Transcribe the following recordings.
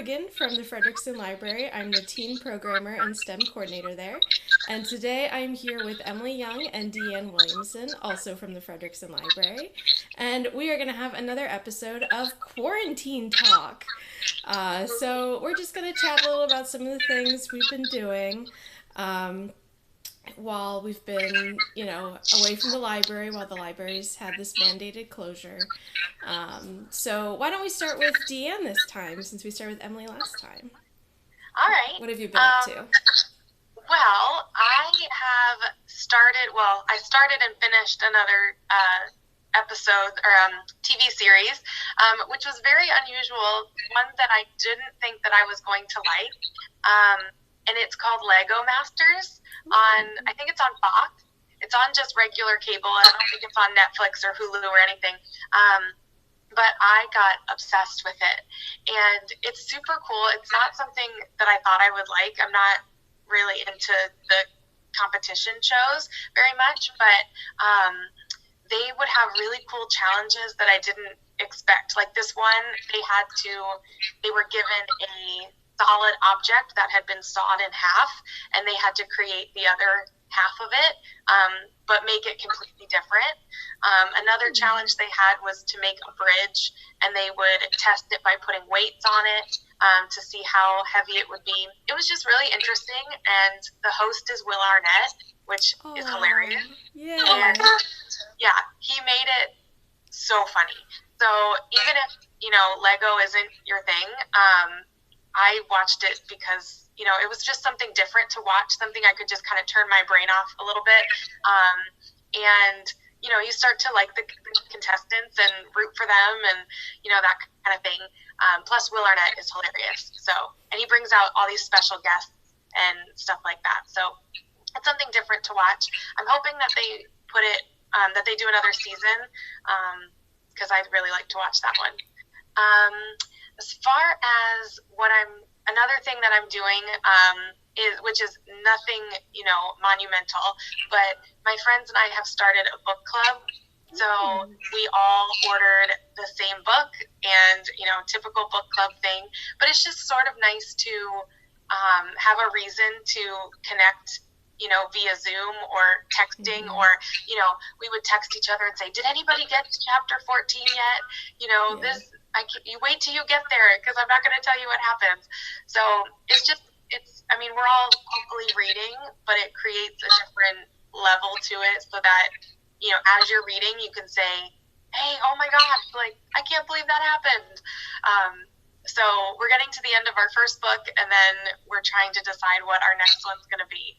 Brogan from the Frederickson Library. I'm the teen programmer and STEM coordinator there. And today I'm here with Emily Young and Deanne Williamson, also from the Frederickson Library. And we are going to have another episode of Quaran-TEEN Talk. So we're just going to chat a little about some of the things we've been doing. While we've been, away from the library, while the library's had this mandated closure. So why don't we start with Deanne this time, since we started with Emily last time? All right. What have you been up to? Well, I started and finished another episode or TV series, which was very unusual, one that I didn't think that I was going to like. And it's called Lego Masters I think it's on Fox. It's on just regular cable. I don't think it's on Netflix or Hulu or anything. But I got obsessed with it. And it's super cool. It's not something that I thought I would like. I'm not really into the competition shows very much, but they would have really cool challenges that I didn't expect. Like this one, they were given a solid object that had been sawed in half, and they had to create the other half of it, but make it completely different. Another challenge they had was to make a bridge, and they would test it by putting weights on it to see how heavy it would be. It was just really interesting, and the host is Will Arnett, which is hilarious. Yeah. And yeah, he made it so funny. So even if, Lego isn't your thing, I watched it because, it was just something different to watch, something I could just kind of turn my brain off a little bit. And, you start to like the contestants and root for them and, that kind of thing. Plus, Will Arnett is hilarious. And he brings out all these special guests and stuff like that. So it's something different to watch. I'm hoping that they that they do another season because I'd really like to watch that one. As far as another thing that I'm doing which is nothing, monumental, but my friends and I have started a book club. So we all ordered the same book and, typical book club thing, but it's just sort of nice to have a reason to connect, via Zoom or texting, or, we would text each other and say, did anybody get to chapter 14 yet? You wait till you get there because I'm not going to tell you what happens. So we're all hopefully reading, but it creates a different level to it so that, as you're reading, you can say, hey, oh my gosh, like, I can't believe that happened. So we're getting to the end of our first book, and then we're trying to decide what our next one's going to be,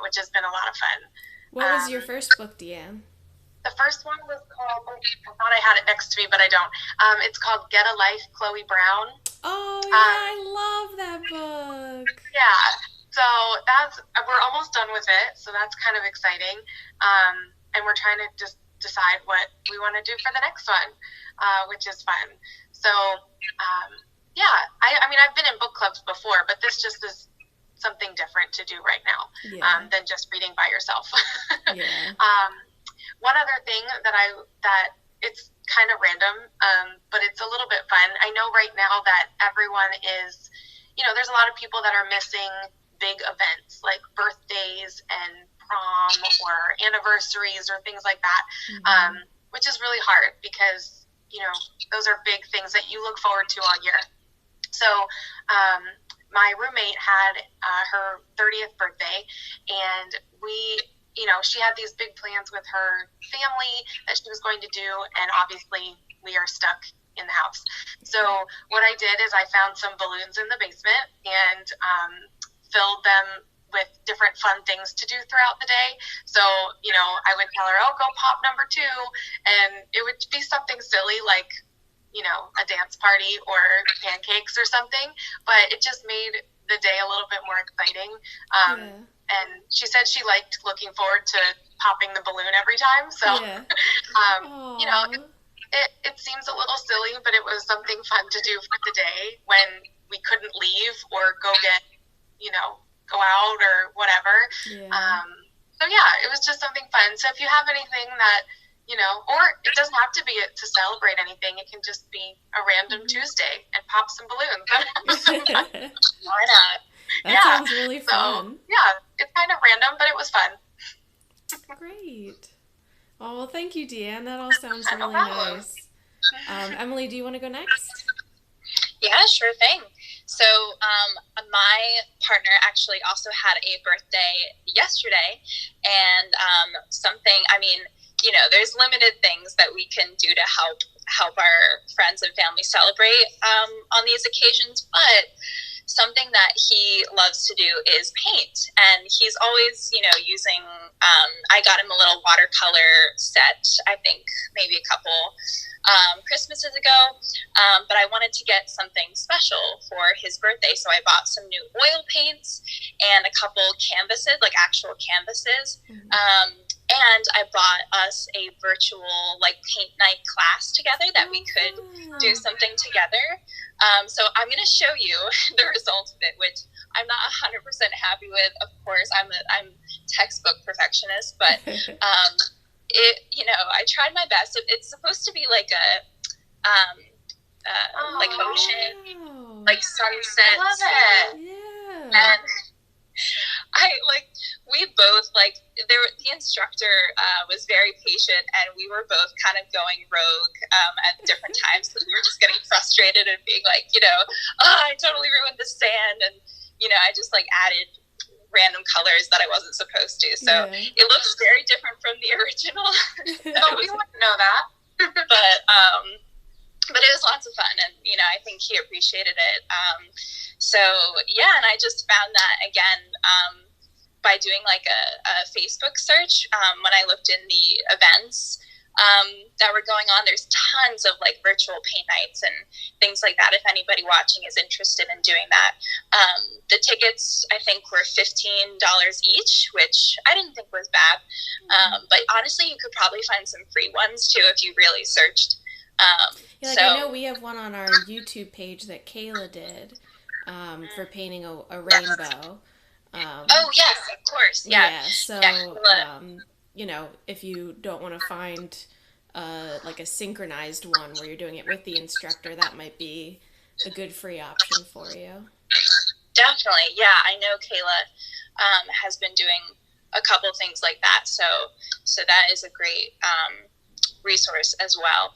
which has been a lot of fun. What was your first book, Deanne? The first one was called, I thought I had it next to me, but I don't. It's called Get a Life, Chloe Brown. Oh, yeah, I love that book. Yeah, so we're almost done with it, so that's kind of exciting. And we're trying to just decide what we want to do for the next one, which is fun. So, I've been in book clubs before, but this just is something different to do right now than just reading by yourself. Yeah. One other thing that it's kind of random, but it's a little bit fun. I know right now that everyone is, there's a lot of people that are missing big events like birthdays and prom or anniversaries or things like that, which is really hard because, those are big things that you look forward to all year. So my roommate had her 30th birthday, and she had these big plans with her family that she was going to do, and obviously we are stuck in the house. So what I did is I found some balloons in the basement and filled them with different fun things to do throughout the day. So, I would tell her, oh, go pop number 2, and it would be something silly like, a dance party or pancakes or something, but it just made the day a little bit more exciting. And she said she liked looking forward to popping the balloon every time. So, it seems a little silly, but it was something fun to do for the day when we couldn't leave or go out or whatever. Yeah. So it was just something fun. So if you have anything that you know, or it doesn't have to be to celebrate anything. It can just be a random Tuesday and pop some balloons and have some fun. Why not? That sounds really fun. So, yeah, it's kind of random, but it was fun. Great. Oh, well, thank you, Deanne. That all sounds No really problem. nice. Emily, do you want to go next? Yeah, sure thing. So, my partner actually also had a birthday yesterday, and something. I mean, you know, there's limited things that we can do to help our friends and family celebrate on these occasions, but something that he loves to do is paint, and he's always, you know, using. I got him a little watercolor set. I think maybe a couple Christmases ago, but I wanted to get something special for his birthday, so I bought some new oil paints and a couple canvases, like actual canvases. And I bought us a virtual like paint night class together that we could do something together. So I'm going to show you the result of it, which I'm not 100% happy with. Of course, I'm textbook perfectionist, but it, you know, I tried my best. It's supposed to be like a like ocean, like sunset. I love it. Yeah. And we both the instructor was very patient, and we were both kind of going rogue at different times, because we were just getting frustrated and being like, you know, oh, I totally ruined the sand, and you know, I just like added random colors that I wasn't supposed to. So it looks very different from the original. Oh, we wouldn't know that. But it was lots of fun, and you know, I think he appreciated it. So yeah, and I just found that again by doing like a Facebook search when I looked in the events that were going on. There's tons of like virtual paint nights and things like that. If anybody watching is interested in doing that, the tickets I think were $15 each, which I didn't think was bad. But honestly, you could probably find some free ones too if you really searched. I know we have one on our YouTube page that Kayla did for painting a rainbow. Oh yes, of course, yeah. Yeah, so you know, if you don't want to find like a synchronized one where you're doing it with the instructor, that might be a good free option for you. Definitely, yeah. I know Kayla has been doing a couple things like that, so that is a great resource as well.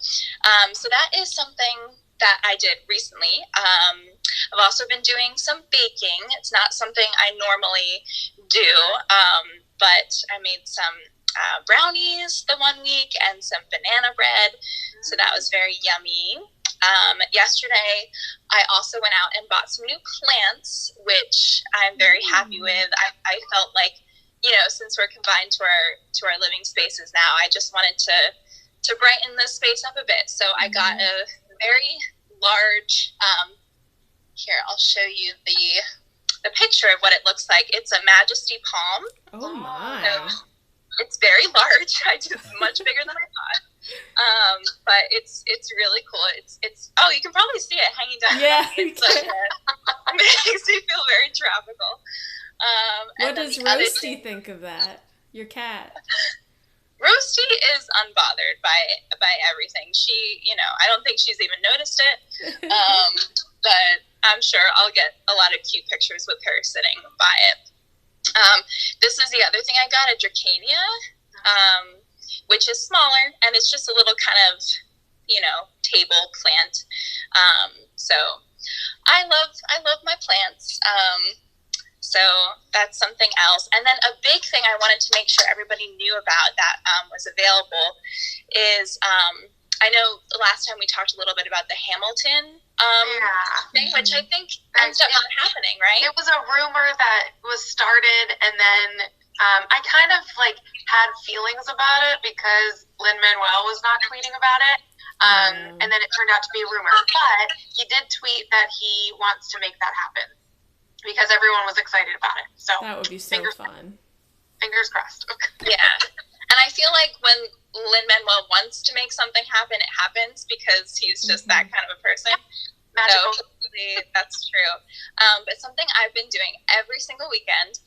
So that is something that I did recently. I've also been doing some baking. It's not something I normally do, but I made some brownies the one week and some banana bread, so that was very yummy. Yesterday, I also went out and bought some new plants, which I'm very happy with. I felt like, you know, since we're confined to our living spaces now, I just wanted to brighten the space up a bit. So I got a very large, here, I'll show you the picture of what it looks like. It's a Majesty palm. Oh my. So it's very large. It's much bigger than I thought. But it's really cool. It's oh, you can probably see it hanging down. Yeah. It makes me feel very tropical. What does Roasty think of that? Your cat. Roasty is unbothered by everything. She, you know, I don't think she's even noticed it. But I'm sure I'll get a lot of cute pictures with her sitting by it. This is the other thing I got, a Dracaena, which is smaller, and it's just a little kind of, you know, table plant. So I love my plants. So that's something else. And then a big thing I wanted to make sure everybody knew about that was available is, I know the last time we talked a little bit about the Hamilton thing, which I think ended up not happening, right? It was a rumor that was started, and then I kind of like had feelings about it because Lin-Manuel was not tweeting about it. And then it turned out to be a rumor. But he did tweet that he wants to make that happen, because everyone was excited about it. So that would be so fun. Fingers crossed. Yeah. And I feel like when Lin-Manuel wants to make something happen, it happens, because he's just that kind of a person. Magical. So that's true. But something I've been doing every single weekend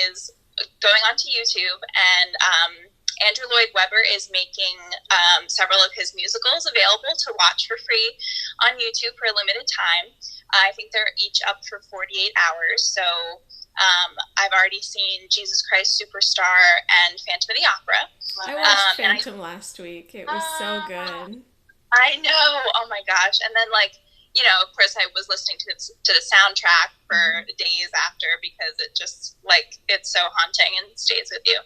is going onto YouTube and Andrew Lloyd Webber is making several of his musicals available to watch for free on YouTube for a limited time. I think they're each up for 48 hours. So I've already seen Jesus Christ Superstar and Phantom of the Opera. I watched Phantom last week. It was so good. I know. Oh my gosh. And then of course I was listening to the soundtrack for days after, because it just it's so haunting and stays with you.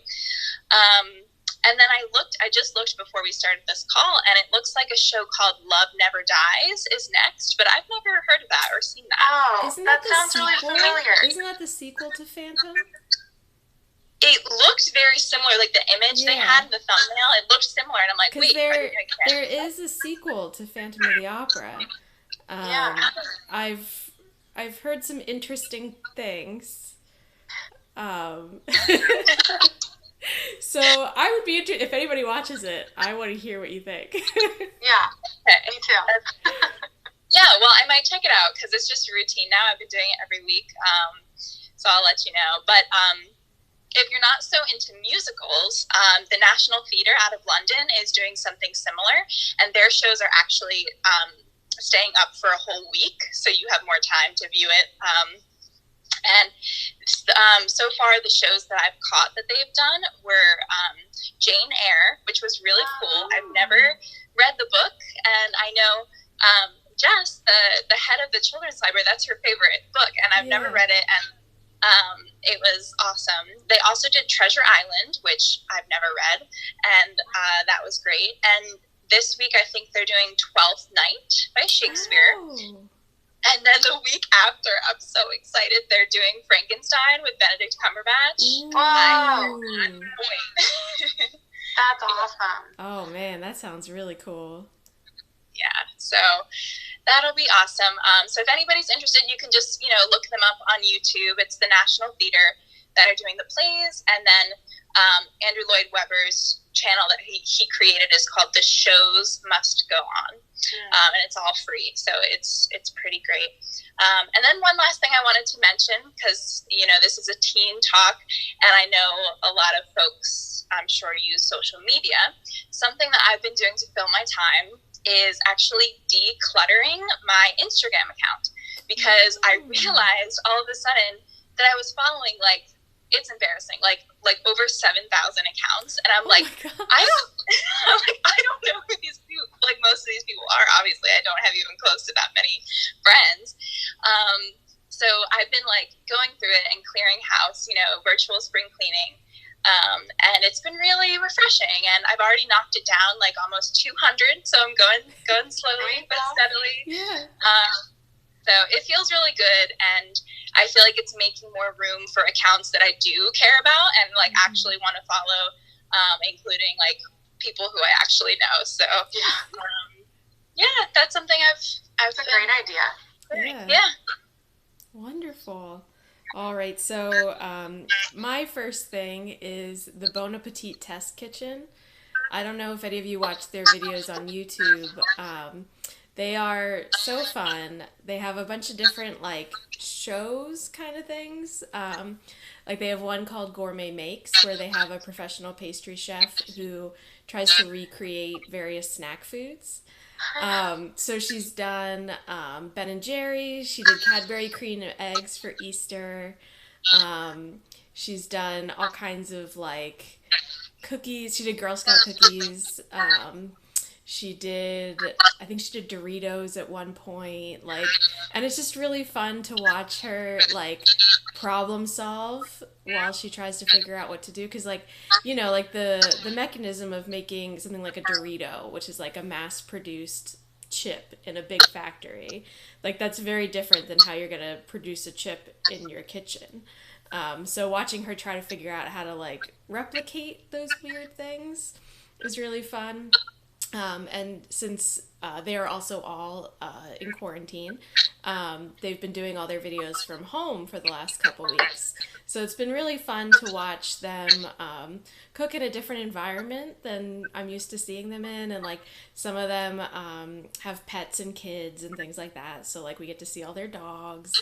And then I just looked before we started this call, and it looks like a show called Love Never Dies is next, but I've never heard of that or seen that. Oh, that sounds really familiar. Isn't that the sequel to Phantom? It looked very similar, like the image they had in the thumbnail, it looked similar, and I'm like, wait, there is a sequel to Phantom of the Opera. I've heard some interesting things. So I would be interested, if anybody watches it, I want to hear what you think. Yeah, me too. Yeah, well, I might check it out, because it's just a routine now. I've been doing it every week, so I'll let you know. But if you're not so into musicals, the National Theatre out of London is doing something similar, and their shows are actually staying up for a whole week, so you have more time to view it. And so far, the shows that I've caught that they've done were Jane Eyre, which was really cool. I've never read the book, and I know Jess, the head of the children's library, that's her favorite book, and I've never read it, and it was awesome. They also did Treasure Island, which I've never read, and that was great. And this week, I think they're doing Twelfth Night by Shakespeare. Oh. And then the week after, I'm so excited, they're doing Frankenstein with Benedict Cumberbatch. Wow. That's awesome. Oh, man, that sounds really cool. Yeah, so that'll be awesome. So if anybody's interested, you can just, look them up on YouTube. It's the National Theatre that are doing the plays. And then Andrew Lloyd Webber's channel that he created is called The Shows Must Go On. And it's all free, so it's pretty great. And then one last thing I wanted to mention, because this is a teen talk, and I know a lot of folks, I'm sure, use social media. Something that I've been doing to fill my time is actually decluttering my Instagram account, because I realized all of a sudden that I was following it's embarrassing, like over 7,000 accounts, and I'm I don't know who these people, most of these people are. Obviously, I don't have even close to that many friends. So I've been going through it and clearing house, virtual spring cleaning, and it's been really refreshing. And I've already knocked it down almost 200, so I'm going slowly but steadily. Yeah. So it feels really good, and I feel like it's making more room for accounts that I do care about and actually want to follow, including people who I actually know. So that's something I've a great idea. Yeah. Wonderful. All right, so my first thing is the Bon Appetit Test Kitchen. I don't know if any of you watch their videos on YouTube. They are so fun. They have a bunch of different shows kind of things. They have one called Gourmet Makes, where they have a professional pastry chef who tries to recreate various snack foods. So she's done Ben and Jerry's. She did Cadbury cream and eggs for Easter. She's done all kinds of cookies. She did Girl Scout cookies. I think she did Doritos at one point, and it's just really fun to watch her, problem solve while she tries to figure out what to do, because, the mechanism of making something like a Dorito, which is, a mass-produced chip in a big factory, that's very different than how you're going to produce a chip in your kitchen. So watching her try to figure out how to, replicate those weird things is really fun. And since they are also all in quarantine, they've been doing all their videos from home for the last couple weeks. So it's been really fun to watch them cook in a different environment than I'm used to seeing them in. And some of them have pets and kids and things like that. So we get to see all their dogs,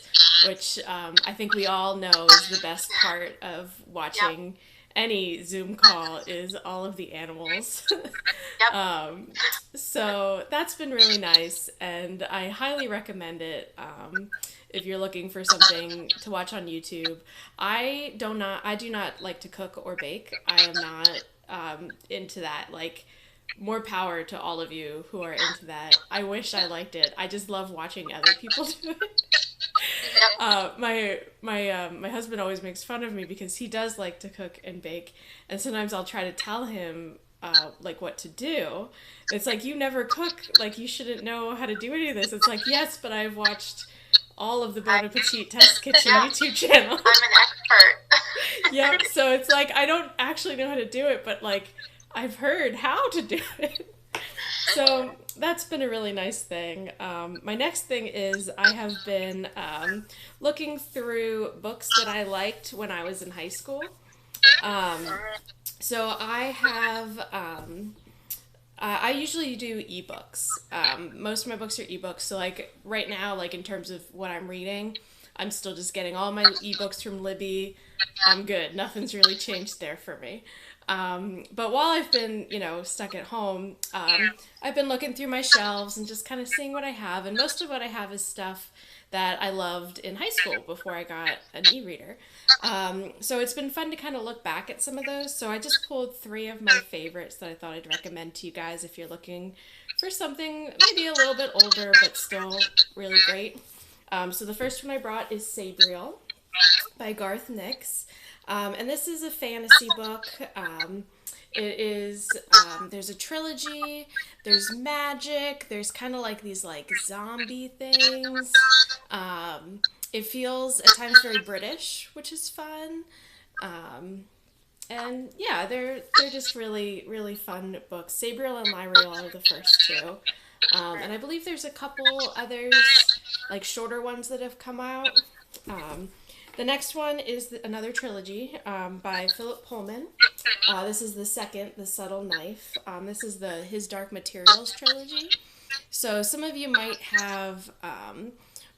which I think we all know is the best part of watching any Zoom call is all of the animals. Yep. So that's been really nice, and I highly recommend it. If you're looking for something to watch on YouTube, I do not like to cook or bake. I am not into that. Like, more power to all of you who are into that. I wish I liked it. I just love watching other people do it. My husband always makes fun of me because he does like to cook and bake, and sometimes I'll try to tell him like what to do. It's like, you never cook, like you shouldn't know how to do any of this. It's like, yes, but I've watched all of the Bon I, Appetit Test Kitchen yeah, YouTube channel. I'm an expert. Yep. So it's like, I don't actually know how to do it, but like I've heard how to do it. So that's been a really nice thing. My next thing is I have been looking through books that I liked when I was in high school. Um, so I have, I usually do ebooks. Most of my books are ebooks. So like right now, like in terms of what I'm reading, I'm still just getting all my ebooks from Libby. I'm good. Nothing's really changed there for me. But while I've been, stuck at home, I've been looking through my shelves and just kind of seeing what I have. And most of what I have is stuff that I loved in high school before I got an e-reader. So it's been fun to kind of look back at some of those. So I just pulled 3 of my favorites that I thought I'd recommend to you guys if you're looking for something maybe a little bit older but still really great. So the first one I brought is Sabriel by Garth Nix. And this is a fantasy book. It is, there's a trilogy, there's magic, there's kind of like these like zombie things. It feels at times very British, which is fun. And yeah, they're just really, really fun books. Sabriel and Lyriel are the first 2. And I believe there's a couple others, like shorter ones that have come out. The next one is another trilogy by Philip Pullman. This is the second, The Subtle Knife. This is His Dark Materials trilogy. So some of you might have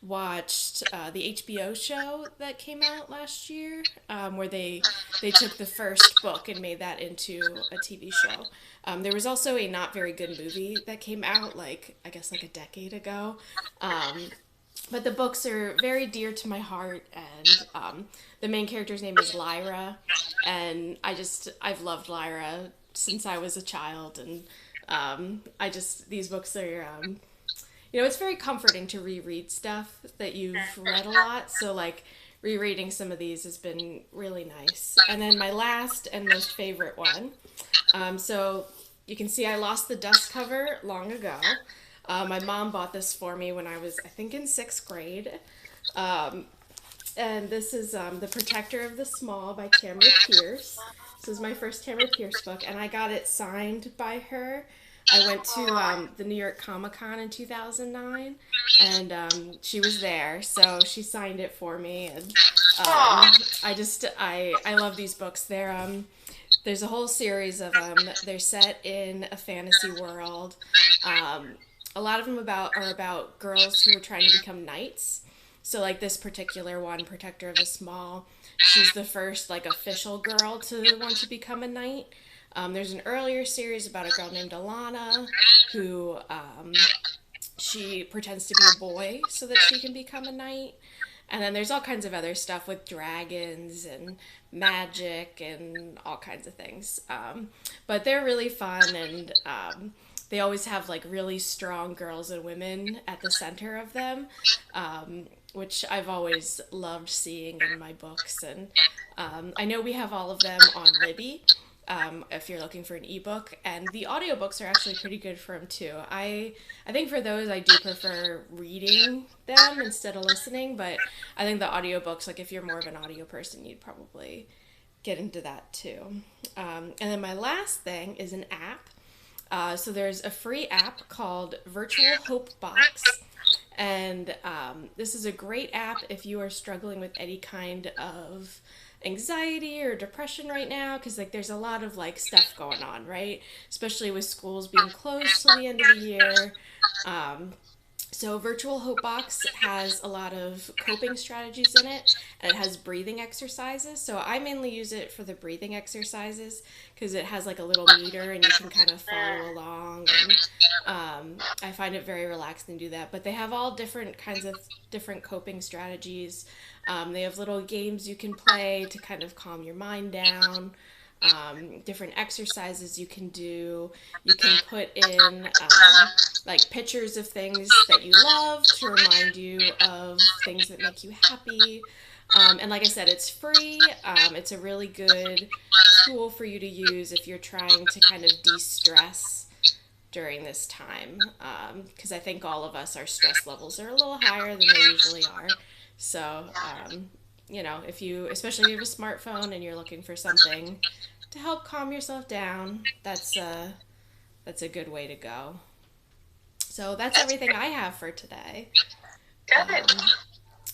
watched the HBO show that came out last year, where they took the first book and made that into a TV show. There was also a not very good movie that came out, I guess a decade ago. But the books are very dear to my heart, and the main character's name is Lyra, and I've loved Lyra since I was a child, and these books are, it's very comforting to reread stuff that you've read a lot, so rereading some of these has been really nice. And then my last and most favorite one, so you can see I lost the dust cover long ago. My mom bought this for me when I was, I think, in 6th grade. And this is The Protector of the Small by Tamara Pierce. This is my first Tamara Pierce book, and I got it signed by her. I went to the New York Comic-Con in 2009, and she was there, so she signed it for me. And I love these books. There's a whole series of them. They're set in a fantasy world. A lot of them are about girls who are trying to become knights. So this particular one, Protector of the Small, she's the first official girl to want to become a knight. There's an earlier series about a girl named Alana who she pretends to be a boy so that she can become a knight. And then there's all kinds of other stuff with dragons and magic and all kinds of things. But they're really fun, and they always have really strong girls and women at the center of them, which I've always loved seeing in my books. And I know we have all of them on Libby, if you're looking for an ebook, and the audiobooks are actually pretty good for them too. I think for those I do prefer reading them instead of listening, but I think the audiobooks, if you're more of an audio person, you'd probably get into that too. And then my last thing is an app. So there's a free app called Virtual Hope Box, and this is a great app if you are struggling with any kind of anxiety or depression right now, because there's a lot of stuff going on, right? Especially with schools being closed till the end of the year. So Virtual Hope Box has a lot of coping strategies in it, and it has breathing exercises. So I mainly use it for the breathing exercises because it has like a little meter and you can kind of follow along. And I find it very relaxing to do that. But they have all different kinds of different coping strategies. They have little games you can play to kind of calm your mind down. Different exercises you can do. You can put in like pictures of things that you love to remind you of things that make you happy. And like I said, it's free. It's a really good tool for you to use if you're trying to kind of de-stress during this time. Because I think all of us, our stress levels are a little higher than they usually are. So, if you, especially if you have a smartphone and you're looking for something to help calm yourself down, that's a good way to go. So that's everything I have for today. Good.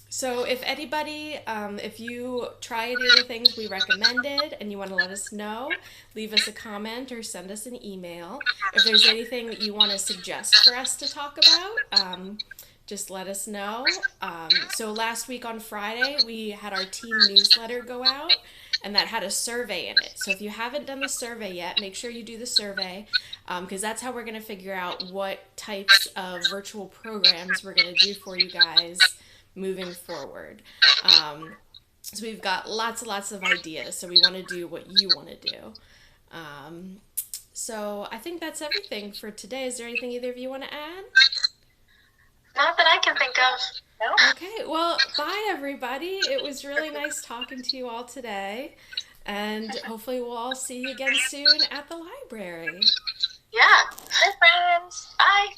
So if anybody, if you try any of the things we recommended and you want to let us know, leave us a comment or send us an email. If there's anything that you want to suggest for us to talk about, just let us know. So last week on Friday, we had our teen newsletter go out, and that had a survey in it. So if you haven't done the survey yet, make sure you do the survey, because that's how we're going to figure out what types of virtual programs we're going to do for you guys moving forward. So we've got lots and lots of ideas, so we want to do what you want to do. So I think that's everything for today. Is there anything either of you want to add? Not that I can think of. No. Okay, well, bye everybody. It was really nice talking to you all today, and hopefully we'll all see you again soon at the library. Yeah. Bye, friends. Bye.